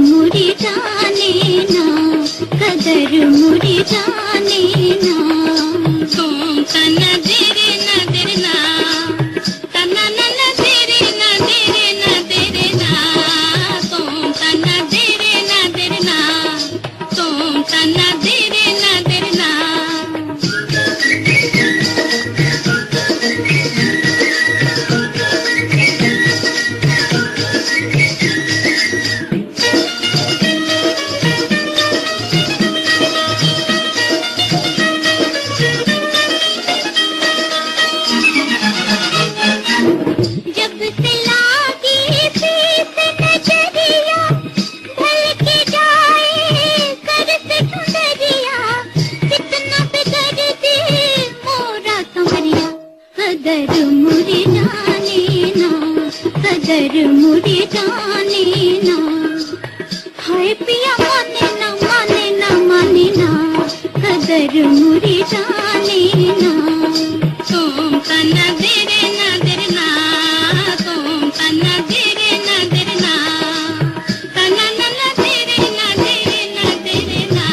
मुरी जाने ना, कदर मुरी जाने ना। तुम तना देरे ना देरे ना, तना ना ना देरे ना देरे ना देरे ना। तुम तना देरे ना देरे ना, तुम तना देरे ना देरे ना। कदर मुरी जाने ना, कदर मुरी जाने ना। हाय पिया माने ना माने ना माने ना, कदर मुरी जाने ना। तुम तना देरे ना देरे ना, तुम तना देरे ना देरे ना। तना ना ना देरे ना देरे ना देरे ना।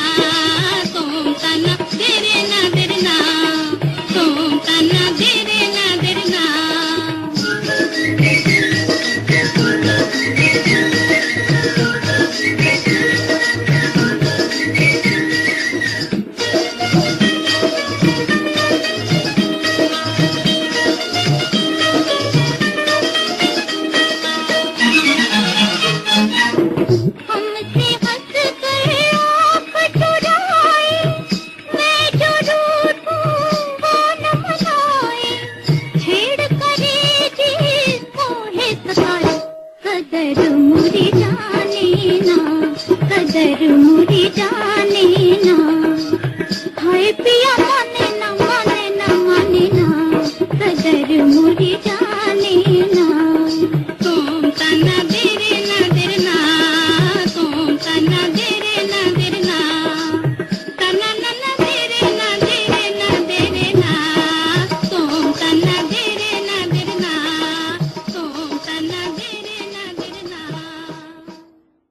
तुम तना देरे ना देरे ना, तुम तना देरे ना देरे ना। हमसे हंस कर आँख चुराए, मैं जो रूठूं वो न मनाए। छेड़ करे जी मोहे सताए, कदर मुरी जाने ना, कदर मुरी जाने